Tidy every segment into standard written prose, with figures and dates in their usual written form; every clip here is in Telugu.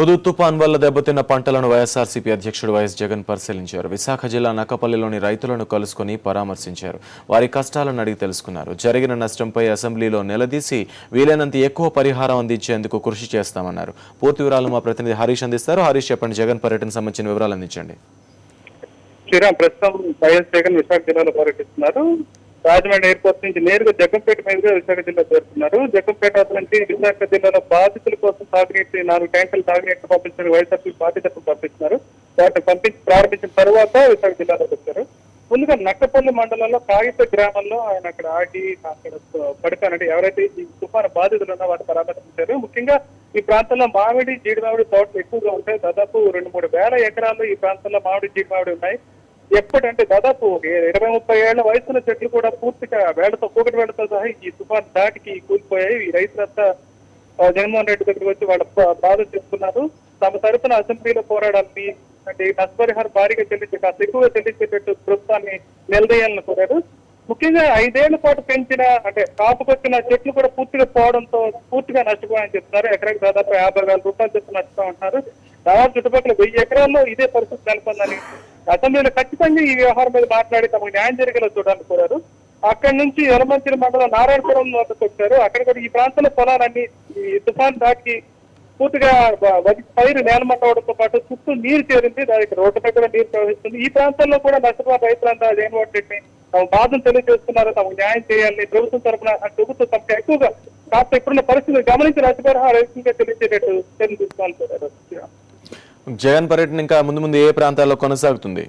హుదూద్ తుఫాన్ వల్ల దెబ్బతిన్న పంటలను వైఎస్ఆర్సీపీ అధ్యక్షుడు వైఎస్ జగన్ పరిశీలించారు. విశాఖ జిల్లా నక్కపల్లిలోని రైతులను కలుసుకుని పరామర్శించారు. వారి కష్టాలను అడిగి తెలుసుకున్నారు. జరిగిన నష్టంపై అసెంబ్లీలో నిలదీసి వీలైనంత ఎక్కువ పరిహారం అందించేందుకు కృషి చేస్తామన్నారు. పూర్తి వివరాలు మా ప్రతినిధి హరీష్ అందిస్తారు. హరీష్, చెప్పండి, జగన్ పర్యటన సంబంధించిన వివరాలు అందించండి. శ్రీరామ్, ప్రస్తుతం వైఎస్ జగన్ విశాఖ జిల్లాలో పర్యటిస్తున్నారు. రాజమండ్రి ఎయిర్పోర్ట్ నుంచి నేరుగా జగ్గంపేట మీదుగా విశాఖ జిల్లా చేరుతున్నారు. జగ్గంపేట నుంచి విశాఖ జిల్లాలో బాధితుల కోసం తాగునీటి 4 ట్యాంకులు తాగునీటిని పంపించిన వైఎస్ఆర్సీ పార్టీ తరఫున పంపిస్తున్నారు. వాటిని ప్రారంభించిన తర్వాత విశాఖ జిల్లాలోకి వచ్చారు. ముందుగా నక్కపల్లి మండలంలో కాగిత గ్రామంలో ఆయన అక్కడ ఆగి అక్కడ పడుతానంటే ఎవరైతే ఈ తుఫాను బాధితులు ఉన్నా వాటిని పరామర్శించారు. ముఖ్యంగా ఈ ప్రాంతంలో మామిడి, జీడి మామిడి తోటలు ఎక్కువగా ఉంటాయి. దాదాపు 2-3 వేల ఎకరాల్లో ఈ ప్రాంతంలో మామిడి, జీడి మామిడి ఉన్నాయి. ఎప్పుడంటే దాదాపు 20-30 ఏళ్ల వయసున్న చెట్లు కూడా పూర్తిగా కూకటి వేళ్లతో సహా ఈ తుఫాన్ దాటికి కూలిపోయాయి. ఈ రైతులంతా జగన్మోహన్ రెడ్డి దగ్గరికి వచ్చి వాళ్ళ బాధ చెప్తున్నారు. తమ తరఫున అసెంబ్లీలో పోరాడాలని, అంటే నష్టపరిహారం భారీగా కాస్త ఎక్కువగా చెల్లించేటట్టు ప్రభుత్వాన్ని నిలదీయాలని కోరారు. ముఖ్యంగా 5 ఏళ్ల పాటు పెంచిన అంటే కాపుకొచ్చిన చెట్లు కూడా పూర్తిగా పోవడంతో పూర్తిగా నష్టపోయాయని చెప్తున్నారు. ఎకరాకి దాదాపు 50,000 రూపాయలు చెప్తూ నష్టపోమంటున్నారు. దాదాపు చుట్టుపక్కల 1000 ఎకరాల్లో ఇదే పరిస్థితి నెలకొందని అసెంబ్లీలో ఖచ్చితంగా ఈ వ్యవహారం మీద మాట్లాడి తమకు న్యాయం జరిగేలా చూడాలని కోరారు. అక్కడి నుంచి యలమంచిలి మండలం నారాయణపురం వద్దకు వచ్చారు. అక్కడ కూడా ఈ ప్రాంతంలో పొలాలన్నీ ఈ తుఫాన్ దాటికి పూర్తిగా పైరు నేలమట్ట అవడంతో పాటు చుట్టూ నీరు చేరింది. దానికి రోడ్డు దగ్గర నీరు ప్రవహిస్తుంది. ఈ ప్రాంతంలో కూడా నష్టపోయిన రైతులంతా జగన్మోహన్ రెడ్డిని తమ బాధను తెలియజేస్తున్నారు. తమకు న్యాయం చేయాలని ప్రభుత్వం తరఫున ప్రభుత్వం తమకు ఎక్కువగా కాస్త ఇప్పుడున్న పరిస్థితులు గమనించి నష్టపరిహారం రైతులుగా తెలియజేటట్టు చర్యలు తీసుకోవాలని కోరారు. జగన్ పర్యటన ఇంకా ముందు ఏ ప్రాంతాల్లో కొనసాగుతుంది?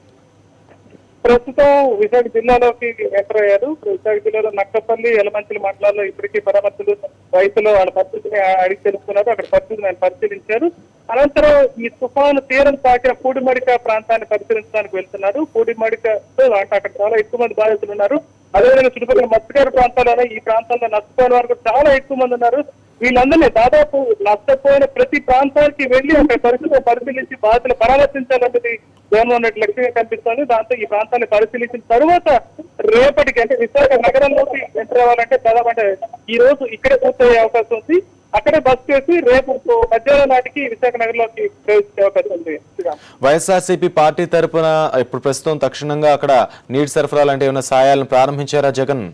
ప్రస్తుతం విశాఖ జిల్లాలోకి ఎంటర్ అయ్యారు. విశాఖ జిల్లాలో నక్కపల్లి, యలమంచిలి మండలాల్లో ఇప్పటికీ పరామర్శలు రైతులు వాళ్ళ పరిస్థితిని అడిగి తెలుసుకున్నారు. అక్కడ పరిస్థితిని ఆయన పరిశీలించారు. అనంతరం ఈ తుఫాను తీరం తాకిన పూడిమడిక ప్రాంతాన్ని పరిశీలించడానికి వెళ్తున్నారు. పూడిమడికతో అంటే అక్కడ చాలా ఎక్కువ మంది బాధితులు ఉన్నారు. అదేవిధంగా చుట్టుపక్కల మత్స్యకార ప్రాంతాలనే ఈ ప్రాంతాల్లో నష్టపోయిన వారు కూడా చాలా ఎక్కువ మంది ఉన్నారు. వీళ్ళందరినీ దాదాపు నష్టపోయిన ప్రతి ప్రాంతానికి వెళ్లి అక్కడ పరిస్థితిని పరిశీలించి బాధితులు పరామర్శించాలన్నది జగన్మోహన్ రెడ్డి లక్ష్యంగా కనిపిస్తోంది. దాంతో ఈ ప్రాంతాన్ని పరిశీలించిన తరువాత రేపటికి అంటే విశాఖ నగరంలోకి ఎంటర్ అవ్వాలంటే దాదాపు అంటే ఈ రోజు ఇక్కడే పూర్తయ్యే అవకాశం ఉంది. అక్కడే బస్ చేసి రేపు మధ్యాహ్నం నాటికి విశాఖ నగరంలోకి ప్రవేశించే అవకాశం ఉంది. వైఎస్ఆర్సీపీ పార్టీ తరఫున ఇప్పుడు ప్రస్తుతం తక్షణంగా అక్కడ నీటి సరఫరా లాంటి ఏమైనా సాయాలను ప్రారంభించారా జగన్?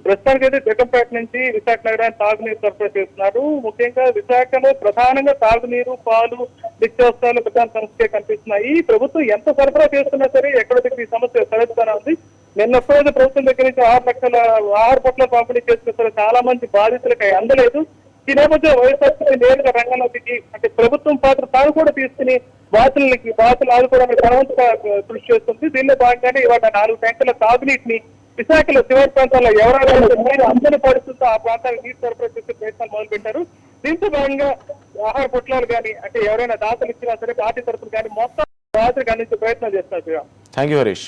ప్రస్తుతానికి అయితే జగ్గంపేట నుంచి విశాఖ నగరాన్ని తాగునీరు సరఫరా చేస్తున్నారు. ముఖ్యంగా విశాఖలో ప్రధానంగా తాగునీరు, పాలు, నిత్యావసరాలు ప్రధాన సమస్య కనిపిస్తున్నాయి. ప్రభుత్వం ఎంత సరఫరా చేస్తున్నా సరే ఎక్కడ దగ్గర ఈ సమస్య తలెత్తుతూనే ఉంది. నిన్న ఒక్కరోజు ప్రభుత్వం దగ్గర నుంచి 6 లక్షల ఆహార పొట్ల పంపిణీ చేస్తున్నారు. చాలా మంది బాధితులకు అందలేదు. ఈ నేపథ్యంలో వైఎస్ఆర్సీపీ నేరుగా రంగంలో దిగి అంటే ప్రభుత్వం పాత్ర తాను కూడా తీసుకుని బాధితులు ఆదుకోవడానికి బలవంతంగా కృషి చేస్తుంది. దీనిలో భాగంగానే ఇవాళ 4 ట్యాంకుల తాగునీటిని విశాఖలో చివరి ప్రాంతాల్లో ఎవరైనా నీరు అందరి పడుతుందో ఆ ప్రాంతానికి నీరు సరఫరా చేసే ప్రయత్నాలు మొదలుపెట్టారు. దీంతో భాగంగా ఆహార పొట్లాలు కానీ అంటే ఎవరైనా దాతలు ఇచ్చినా సరే పార్టీ తరఫున కానీ మొత్తం బాధితులకు అందించే ప్రయత్నం చేస్తున్నారు. Thank you Harish.